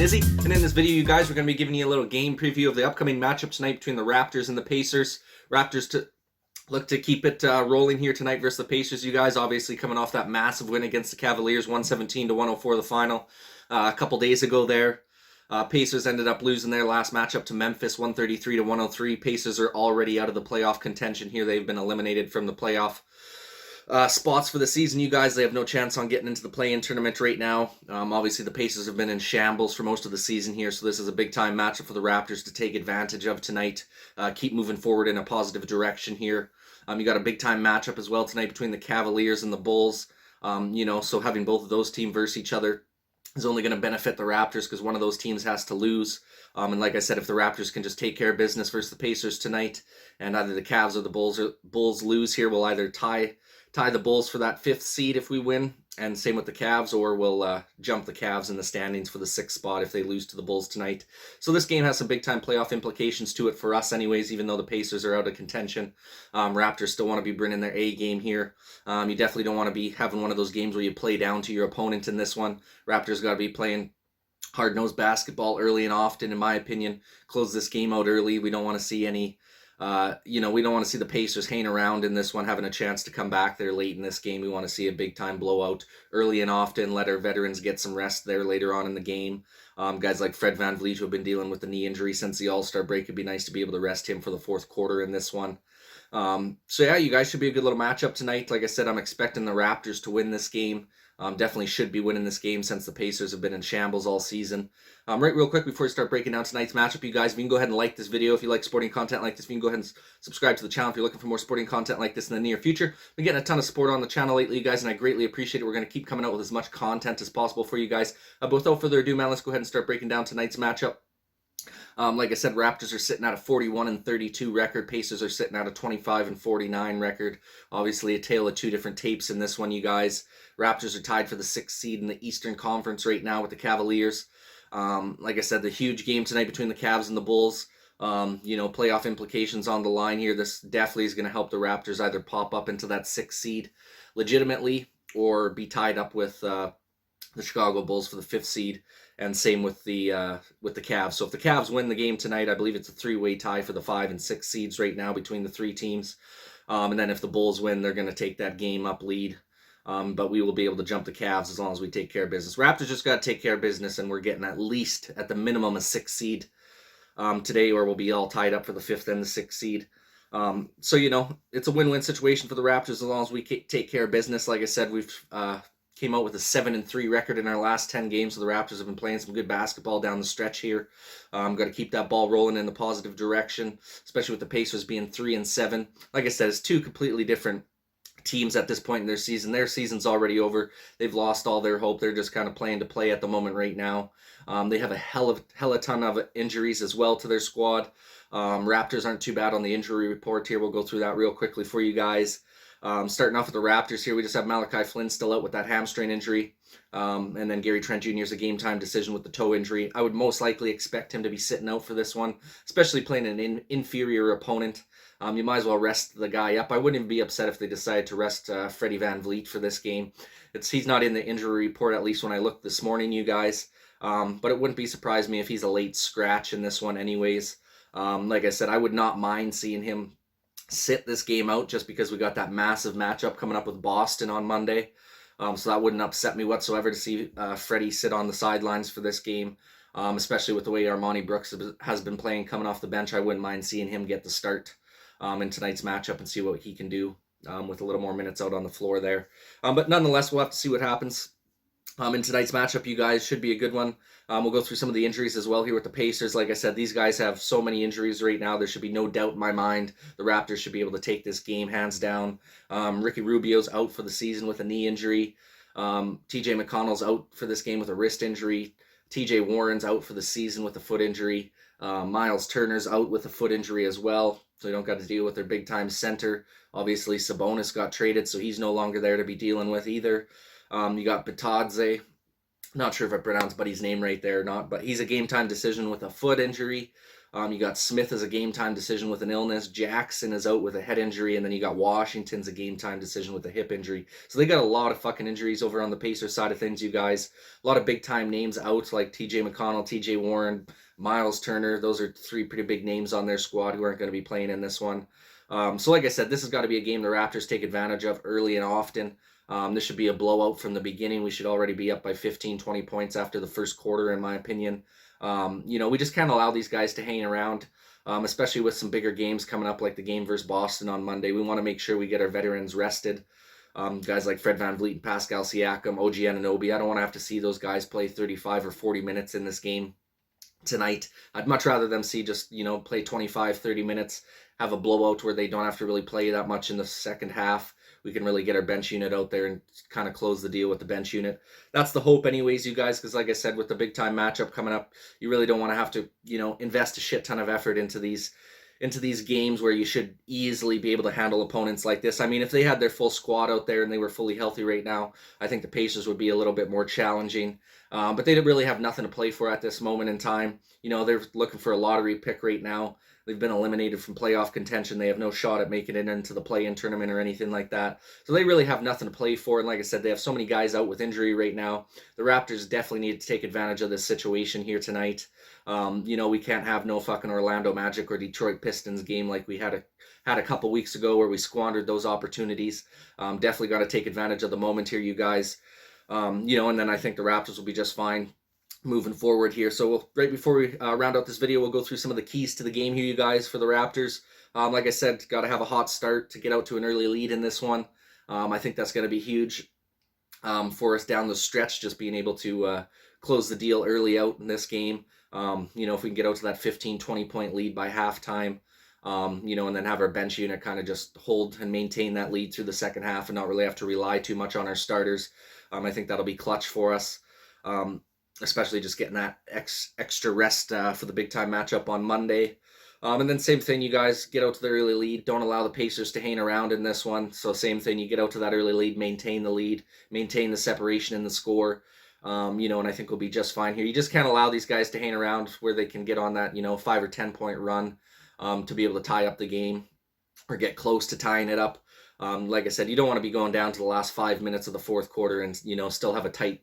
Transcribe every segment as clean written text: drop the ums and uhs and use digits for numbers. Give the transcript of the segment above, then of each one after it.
Izzy, and in this video, you guys, we're going to be giving you a little game preview of the upcoming matchup tonight between the Raptors and the Pacers. Raptors to look to keep it rolling here tonight versus the Pacers, you guys. Obviously coming off that massive win against the Cavaliers, 117-104 the final a couple days ago there. Pacers ended up losing their last matchup to Memphis, 133-103. Pacers are already out of the playoff contention here. They've been eliminated from the playoff spots for the season, you guys. They have no chance on getting into the play-in tournament right now. Obviously, the Pacers have been in shambles for most of the season here, so this is a big-time matchup for the Raptors to take advantage of tonight. Keep moving forward in a positive direction here. You got a big-time matchup as well tonight between the Cavaliers and the Bulls. So having both of those teams versus each other is only going to benefit the Raptors because one of those teams has to lose. And like I said, if the Raptors can just take care of business versus the Pacers tonight, and either the Cavs or the Bulls lose here, we'll either tie the Bulls for that 5th seed if we win, and same with the Cavs, or we'll jump the Cavs in the standings for the 6th spot if they lose to the Bulls tonight. So this game has some big-time playoff implications to it for us anyways, even though the Pacers are out of contention. Raptors still want to be bringing their A game here. You definitely don't want to be having one of those games where you play down to your opponent in this one. Raptors got to be playing hard-nosed basketball early and often, in my opinion. Close this game out early. We don't want to see any we don't want to see the Pacers hanging around in this one, having a chance to come back there late in this game. We want to see a big-time blowout early and often, let our veterans get some rest there later on in the game. Guys like Fred VanVleet, who have been dealing with the knee injury since the All-Star break, it'd be nice to be able to rest him for the 4th quarter in this one. So yeah, you guys should be a good little matchup tonight. Like I said, I'm expecting the Raptors to win this game. Definitely should be winning this game since the Pacers have been in shambles all season. Right real quick before we start breaking down tonight's matchup, you guys, if you can go ahead and like this video if you like sporting content like this. If you can go ahead and subscribe to the channel if you're looking for more sporting content like this in the near future. Been getting a ton of support on the channel lately, you guys, and I greatly appreciate it. We're going to keep coming out with as much content as possible for you guys. But without further ado, man, let's go ahead and start breaking down tonight's matchup. Like I said, Raptors are sitting at a 41-32 record. Pacers are sitting at a 25-49 record. Obviously, a tale of two different tapes in this one, you guys. Raptors are tied for the 6th seed in the Eastern Conference right now with the Cavaliers. Like I said, the huge game tonight between the Cavs and the Bulls. Playoff implications on the line here. This definitely is going to help the Raptors either pop up into that 6th seed legitimately or be tied up with the Chicago Bulls for the 5th seed, and same with the Cavs. So if the Cavs win the game tonight, I believe it's a 3-way tie for the 5 and 6 seeds right now between the 3 teams. And then if the Bulls win, they're going to take that game up lead. But we will be able to jump the Cavs as long as we take care of business. Raptors just got to take care of business, and we're getting at least, at the minimum, a 6th seed today, or we'll be all tied up for the 5th and the 6th seed. It's a win-win situation for the Raptors as long as we take care of business. Like I said, we've came out with a 7-3 record in our last 10 games, so the Raptors have been playing some good basketball down the stretch here. Got to keep that ball rolling in the positive direction, especially with the Pacers being 3-7. Like I said, it's 2 completely different teams at this point in their season. Their season's already over. They've lost all their hope. They're just kind of playing to play at the moment right now. They have a hell of a ton of injuries as well to their squad. Raptors aren't too bad on the injury report here. We'll go through that real quickly for you guys. Starting off with the Raptors here, we just have Malachi Flynn still out with that hamstring injury. And then Gary Trent Jr. is a game-time decision with the toe injury. I would most likely expect him to be sitting out for this one, especially playing an inferior opponent. You might as well rest the guy up. I wouldn't even be upset if they decided to rest Freddie VanVleet for this game. He's not in the injury report, at least when I looked this morning, you guys. But it wouldn't surprise me if he's a late scratch in this one anyways. Like I said, I would not mind seeing him sit this game out just because we got that massive matchup coming up with Boston on Monday. So that wouldn't upset me whatsoever to see Freddie sit on the sidelines for this game, especially with the way Armoni Brooks has been playing coming off the bench. I wouldn't mind seeing him get the start in tonight's matchup and see what he can do with a little more minutes out on the floor there. But nonetheless, we'll have to see what happens. In tonight's matchup, you guys, should be a good one. We'll go through some of the injuries as well here with the Pacers. Like I said, these guys have so many injuries right now. There should be no doubt in my mind the Raptors should be able to take this game hands down. Ricky Rubio's out for the season with a knee injury. TJ McConnell's out for this game with a wrist injury. TJ Warren's out for the season with a foot injury. Miles Turner's out with a foot injury as well, so they don't got to deal with their big-time center. Obviously, Sabonis got traded, so he's no longer there to be dealing with either. You got Bitadze. Not sure if I pronounced Buddy's name right there or not, but he's a game-time decision with a foot injury. You got Smith as a game time decision with an illness. Jackson is out with a head injury, and then you got Washington's a game time decision with a hip injury. So they got a lot of fucking injuries over on the Pacers side of things, you guys. A lot of big time names out, like T.J. McConnell, T.J. Warren, Miles Turner. Those are three pretty big names on their squad who aren't going to be playing in this one. So like I said, this has got to be a game the Raptors take advantage of early and often. This should be a blowout from the beginning. We should already be up by 15, 20 points after the first quarter, in my opinion. We just can't allow these guys to hang around, especially with some bigger games coming up, like the game versus Boston on Monday. We want to make sure we get our veterans rested. Guys like Fred VanVleet and Pascal Siakam, OG Anunoby. I don't want to have to see those guys play 35 or 40 minutes in this game tonight. I'd much rather them see just, play 25, 30 minutes, have a blowout where they don't have to really play that much in the second half. We can really get our bench unit out there and kind of close the deal with the bench unit. That's the hope anyways, you guys, because like I said, with the big time matchup coming up, you really don't want to have to, invest a shit ton of effort into these games where you should easily be able to handle opponents like this. I mean, if they had their full squad out there and they were fully healthy right now, I think the Pacers would be a little bit more challenging. But they really have nothing to play for at this moment in time. They're looking for a lottery pick right now. They've been eliminated from playoff contention. They have no shot at making it into the play-in tournament or anything like that. So they really have nothing to play for. And like I said, they have so many guys out with injury right now. The Raptors definitely need to take advantage of this situation here tonight. We can't have no fucking Orlando Magic or Detroit Pistons game like we had a couple weeks ago where we squandered those opportunities. Definitely got to take advantage of the moment here, you guys. And then I think the Raptors will be just fine moving forward here. So right before we round out this video, we'll go through some of the keys to the game here, you guys, for the Raptors. Like I said, got to have a hot start to get out to an early lead in this one. I think that's going to be huge for us down the stretch, just being able to close the deal early out in this game. If we can get out to that 15, 20-point lead by halftime, and then have our bench unit kind of just hold and maintain that lead through the second half and not really have to rely too much on our starters. I think that'll be clutch for us. Especially just getting that extra rest for the big-time matchup on Monday. And then same thing, you guys, get out to the early lead. Don't allow the Pacers to hang around in this one. So same thing, you get out to that early lead, maintain the lead, maintain the separation in the score. And I think we'll be just fine here. You just can't allow these guys to hang around where they can get on that, 5 or 10-point run to be able to tie up the game or get close to tying it up. Like I said, you don't want to be going down to the last 5 minutes of the fourth quarter and, still have a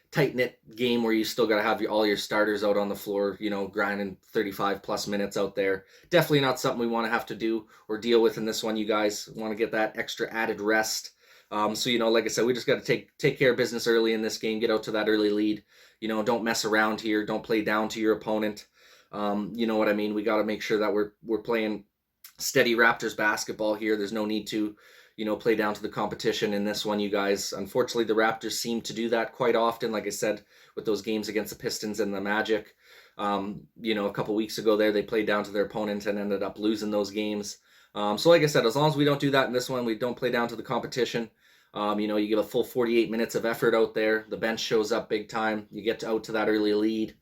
tight-knit game where you still got to have all your starters out on the floor, grinding 35 plus minutes out there. Definitely not something we want to have to do or deal with in this one, you guys. Want to get that extra added rest. Like I said, we just got to take care of business early in this game, get out to that early lead. Don't mess around here. Don't play down to your opponent. You know what I mean? We got to make sure that we're playing steady Raptors basketball here. There's no need to play down to the competition in this one, you guys. Unfortunately, the Raptors seem to do that quite often, like I said, with those games against the Pistons and the Magic. A couple weeks ago there, they played down to their opponent and ended up losing those games. So like I said, as long as we don't do that in this one, we don't play down to the competition. You give a full 48 minutes of effort out there. The bench shows up big time. You get out to that early lead.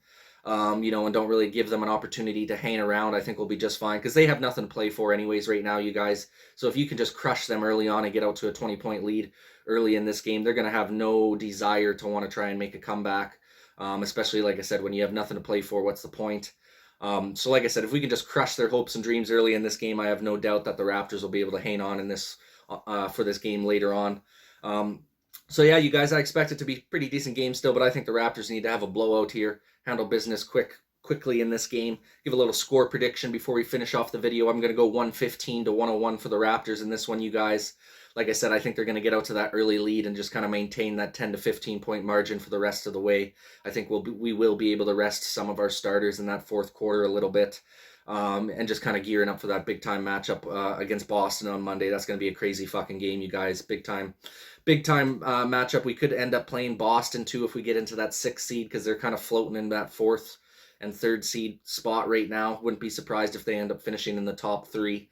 And don't really give them an opportunity to hang around. I think we'll be just fine because they have nothing to play for anyways right now, you guys. So if you can just crush them early on and get out to a 20-point lead early in this game, they're going to have no desire to want to try and make a comeback, especially, like I said, when you have nothing to play for, what's the point? So like I said, if we can just crush their hopes and dreams early in this game, I have no doubt that the Raptors will be able to hang on in this for this game later on. So yeah, you guys, I expect it to be a pretty decent game still, but I think the Raptors need to have a blowout here, handle business quickly in this game. Give a little score prediction before we finish off the video. I'm going to go 115 to 101 for the Raptors in this one, you guys. Like I said, I think they're going to get out to that early lead and just kind of maintain that 10 to 15 point margin for the rest of the way. I think we will be able to rest some of our starters in that fourth quarter a little bit. And just kind of gearing up for that big time matchup against Boston on Monday. That's going to be a crazy fucking game, you guys. Big time matchup. We could end up playing Boston too if we get into that 6th seed because they're kind of floating in that 4th and 3rd seed spot right now. Wouldn't be surprised if they end up finishing in the top 3.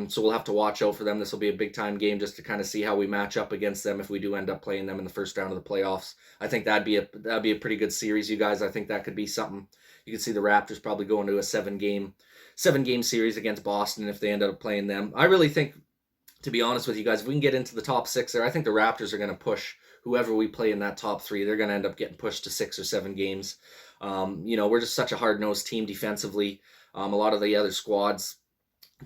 So we'll have to watch out for them. This will be a big time game just to kind of see how we match up against them if we do end up playing them in the first round of the playoffs. I think that'd be a pretty good series, you guys. I think that could be something. You could see the Raptors probably going to a 7-game series against Boston if they end up playing them. I really think, to be honest with you guys, if we can get into the top 6 there, I think the Raptors are going to push whoever we play in that top 3. They're going to end up getting pushed to 6 or 7 games. We're just such a hard-nosed team defensively. A lot of the other squads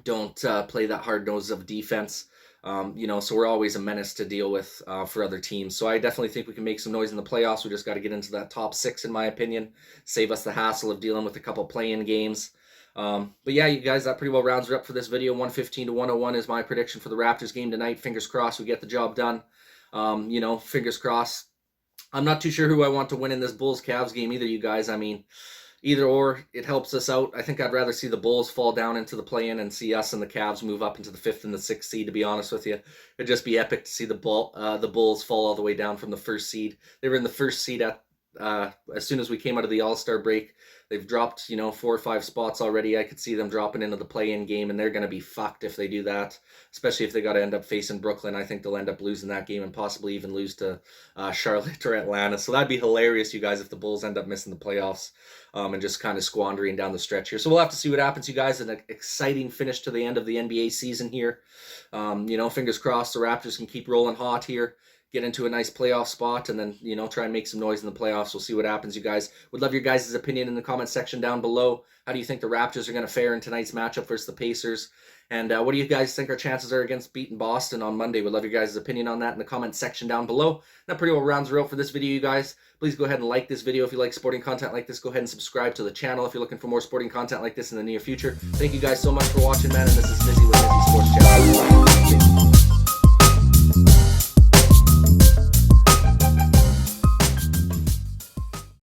don't play that hard nose of defense. So we're always a menace to deal with for other teams. So I definitely think we can make some noise in the playoffs. We just got to get into that top 6, in my opinion. Save us the hassle of dealing with a couple play-in games. But yeah, you guys, that pretty well rounds it up for this video. 115 to 101 is my prediction for the Raptors game tonight. Fingers crossed we get the job done. Fingers crossed. I'm not too sure who I want to win in this Bulls-Cavs game either, you guys. I mean, either or, it helps us out. I think I'd rather see the Bulls fall down into the play-in and see us and the Cavs move up into the 5th and the 6th seed, to be honest with you. It'd just be epic to see the Bulls fall all the way down from the 1st seed. They were in the 1st seed as soon as we came out of the All-Star break. They've dropped, 4 or 5 spots already. I could see them dropping into the play-in game, and they're going to be fucked if they do that, especially if they got to end up facing Brooklyn. I think they'll end up losing that game and possibly even lose to Charlotte or Atlanta. So that'd be hilarious, you guys, if the Bulls end up missing the playoffs and just kind of squandering down the stretch here. So we'll have to see what happens, you guys. An exciting finish to the end of the NBA season here. Fingers crossed the Raptors can keep rolling hot here, get into a nice playoff spot, and then, try and make some noise in the playoffs. We'll see what happens, you guys. Would love your guys' opinion in the comment section down below. How do you think the Raptors are going to fare in tonight's matchup versus the Pacers? And what do you guys think our chances are against beating Boston on Monday? Would love your guys' opinion on that in the comment section down below. That pretty well rounds it out for this video, you guys. Please go ahead and like this video if you like sporting content like this. Go ahead and subscribe to the channel if you're looking for more sporting content like this in the near future. Thank you guys so much for watching, man. And this is Mizzy with Mizzy Sports Channel.